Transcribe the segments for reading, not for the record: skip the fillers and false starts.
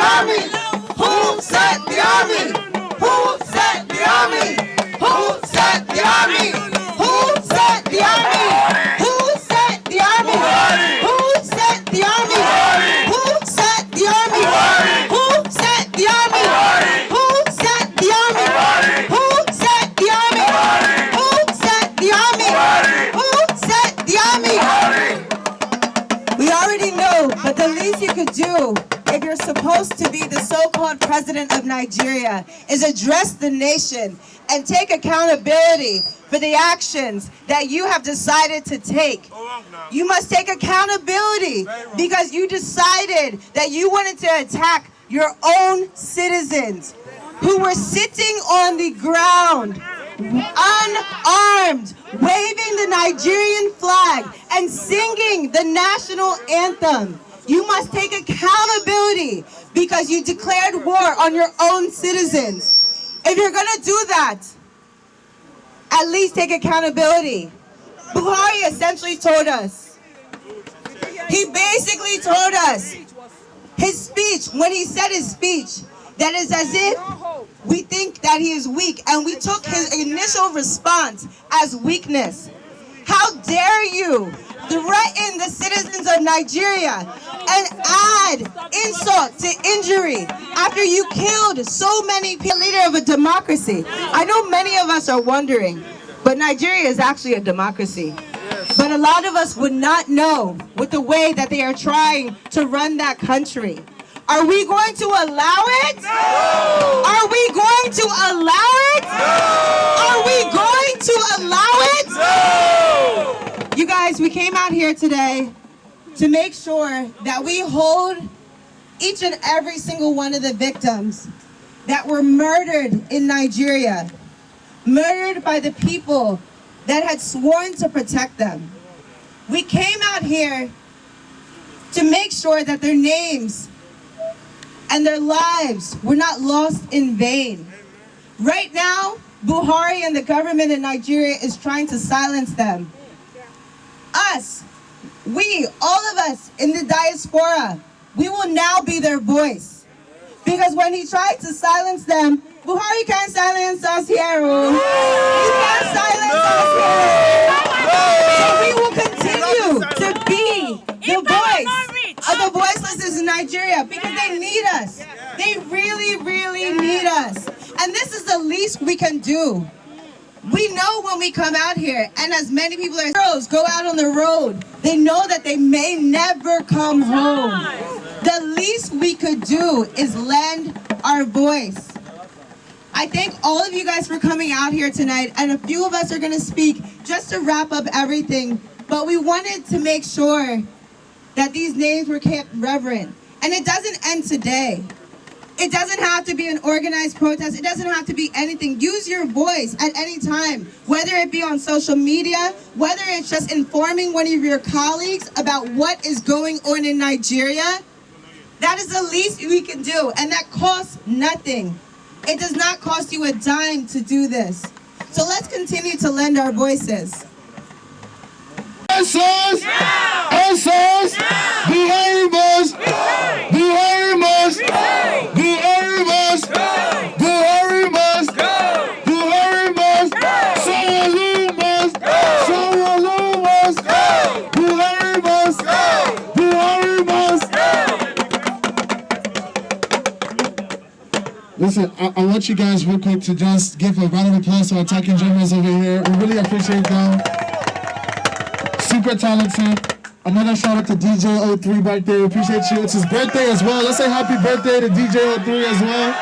army? Who sent the army? Who sent the army? Who sent the army? Who sent the army? Who sent the army? Who sent the army? Who sent the army? Who sent the army? Who sent the army? Who sent the army? Who sent the army? Who sent the army? We already know, but the least you could do if you're supposed to be the so-called president of Nigeria is address the nation and take accountability for the actions that you have decided to take. You must take accountability because you decided that you wanted to attack your own citizens who were sitting on the ground, unarmed, waving the Nigerian flag and singing the national anthem. You must take accountability because you declared war on your own citizens. If you're going to do that, at least take accountability. Buhari essentially told us. He basically told us, his speech, when he said his speech, that is as if we think that he is weak, and we took his initial response as weakness. How dare you threaten the citizens of Nigeria and add insult to injury after you killed so many people? Leader of a democracy. I know many of us are wondering, but Nigeria is actually a democracy. But a lot of us would not know with the way that they are trying to run that country. Are we going to allow it? No! Are we going to allow it? No! Are we going to allow it? No! You guys, we came out here today to make sure that we hold each and every single one of the victims that were murdered in Nigeria, murdered by the people that had sworn to protect them. We came out here to make sure that their names and their lives were not lost in vain. Right now, Buhari and the government in Nigeria is trying to silence them. Us, we, all of us in the diaspora, we will now be their voice. Because when he tried to silence them, Buhari can't silence us here. He can't silence us here. So we will continue to be the voice of the voiceless in Nigeria because they need us. They really, really need us. And this is the least we can do. We know when we come out here, and as many people as heroes go out on the road, they know that they may never come home. The least we could do is lend our voice. I thank all of you guys for coming out here tonight, and a few of us are going to speak just to wrap up everything, but we wanted to make sure that these names were kept reverent. And it doesn't end today. It doesn't have to be an organized protest. It doesn't have to be anything. Use your voice at any time, whether it be on social media, whether it's just informing one of your colleagues about what is going on in Nigeria. That is the least we can do, and that costs nothing. It does not cost you a dime to do this. So let's continue to lend our voices. SARS! SARS! Buhari must! Buhari must! Buhari must! Buhari must! Buhari must! Sanwo-Olu must! Sanwo-Olu must! Buhari must! Buhari must! Listen, I want you guys real quick to just give a round of applause to our talking journalists over here. We really appreciate them. Super talented. Another shout out to DJ 03 back there. Appreciate you. It's his birthday as well. Let's say happy birthday to DJ 03 as well.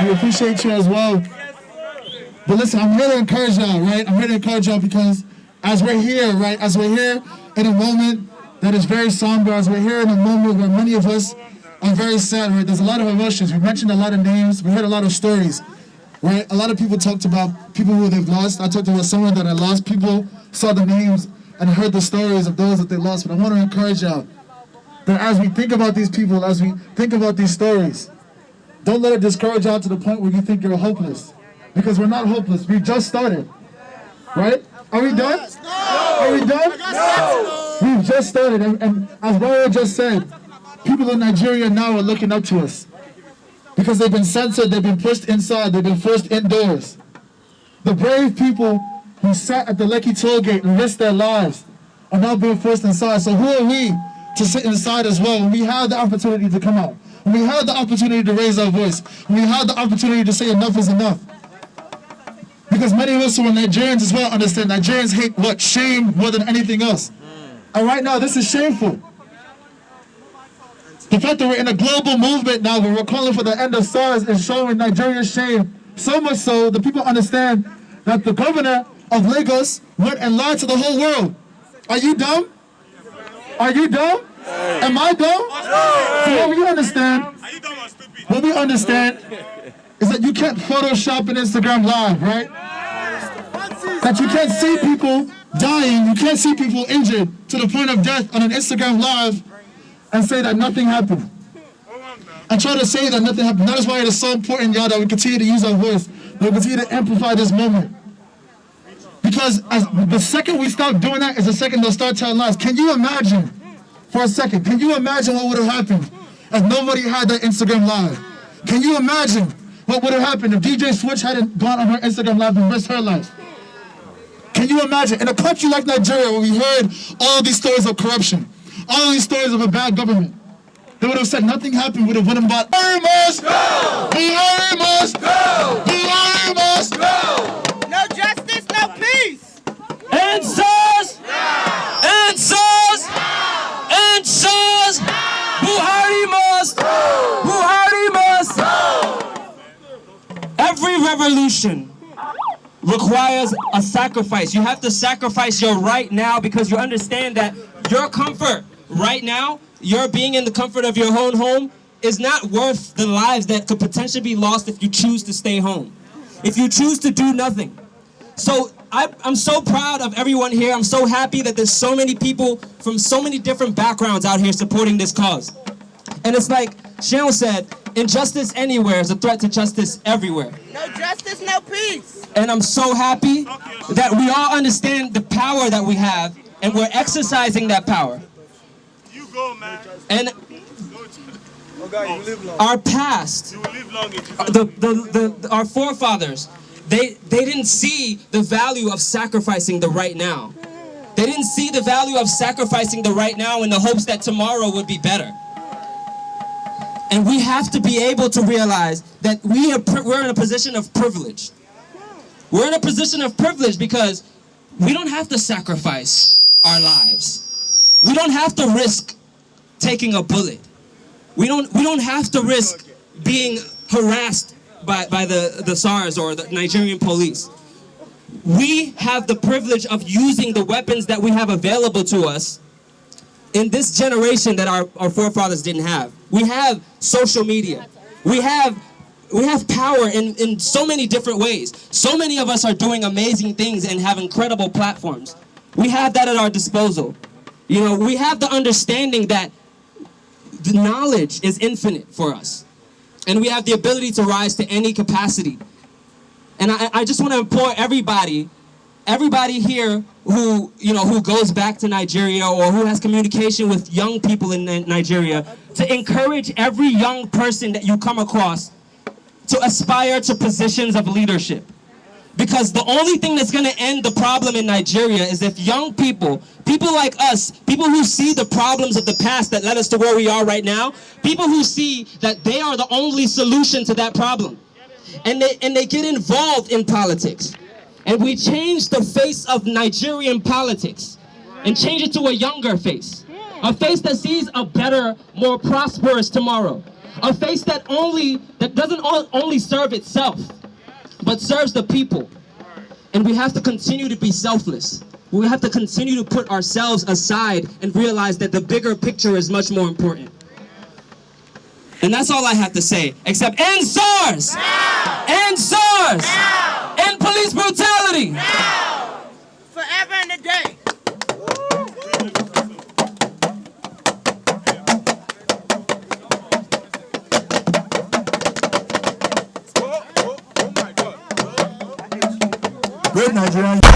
We appreciate you as well. But listen, I'm here to encourage y'all, right? I'm here to encourage y'all because as we're here, right? As we're here in a moment that is very somber, as we're here in a moment where many of us are very sad, right? There's a lot of emotions. We mentioned a lot of names. We heard a lot of stories, right? A lot of people talked about people who they've lost. I talked about someone that I lost. People saw the names and heard the stories of those that they lost. But I want to encourage y'all that as we think about these people, as we think about these stories, don't let it discourage y'all to the point where you think you're hopeless. Because we're not hopeless. We just started. Right? Are we done? No. Are we done? No. We've just started. And as Raul just said, people in Nigeria now are looking up to us because they've been censored, they've been pushed inside, they've been forced indoors. The brave people who sat at the Lekki toll gate and risked their lives are now being forced inside. So who are we to sit inside as well when we have the opportunity to come out? When we have the opportunity to raise our voice? When we have the opportunity to say enough is enough? Because many of us who are Nigerians as well understand Nigerians hate what? Shame more than anything else. And right now this is shameful. The fact that we're in a global movement now where we're calling for the end of SARS is showing Nigeria's shame. So much so that people understand that the governor of Lagos went and lied to the whole world. Are you dumb? Are you dumb? Am I dumb? So what we understand is that you can't Photoshop an Instagram live, right? That you can't see people dying, you can't see people injured to the point of death on an Instagram live and say that nothing happened. And try to say that nothing happened. That is why it is so important, y'all, that we continue to use our voice, that we continue to amplify this moment. Because the second we stop doing that is the second they'll start telling lies. Can you imagine, for a second, can you imagine what would have happened if nobody had that Instagram live? Can you imagine what would have happened if DJ Switch hadn't gone on her Instagram live and risked her life? Can you imagine, in a country like Nigeria where we heard all these stories of corruption, all these stories of a bad government, they would have said nothing happened, would have went about, Buhari must go! Buhari must go! Buhari must go! No justice, no peace. And SARS! And SARS! And SARS! Buhari must! Buhari must! Every revolution requires a sacrifice. You have to sacrifice your right now because you understand that your comfort right now, your being in the comfort of your own home, is not worth the lives that could potentially be lost if you choose to stay home, if you choose to do nothing. So I'm so proud of everyone here. I'm so happy that there's so many people from so many different backgrounds out here supporting this cause. And it's like Sharon said, injustice anywhere is a threat to justice everywhere. No justice, no peace. And I'm so happy that we all understand the power that we have and we're exercising that power. You go, man. And our past, our forefathers, they didn't see the value of sacrificing the right now. They didn't see the value of sacrificing the right now in the hopes that tomorrow would be better. And we have to be able to realize that we're in a position of privilege. We're in a position of privilege because we don't have to sacrifice our lives. We don't have to risk taking a bullet. We don't have to risk being harassed by the SARS or the Nigerian police. We have the privilege of using the weapons that we have available to us in this generation that our forefathers didn't have. We have social media. We have power in so many different ways. So many of us are doing amazing things and have incredible platforms. We have that at our disposal. You know, we have the understanding that the knowledge is infinite for us. And we have the ability to rise to any capacity. And I just want to implore everybody here who goes back to Nigeria or who has communication with young people in Nigeria to encourage every young person that you come across to aspire to positions of leadership. Because the only thing that's going to end the problem in Nigeria is if young people like us, people who see the problems of the past that led us to where we are right now, people who see that they are the only solution to that problem, and they get involved in politics. And we change the face of Nigerian politics and change it to a younger face. A face that sees a better, more prosperous tomorrow. A face that doesn't only serve itself, but serves the people. And we have to continue to be selfless. We have to continue to put ourselves aside and realize that the bigger picture is much more important. And that's all I have to say, except end SARS! Now! End SARS! Now! End police brutality! Now! Forever and a day. Great Nigerian.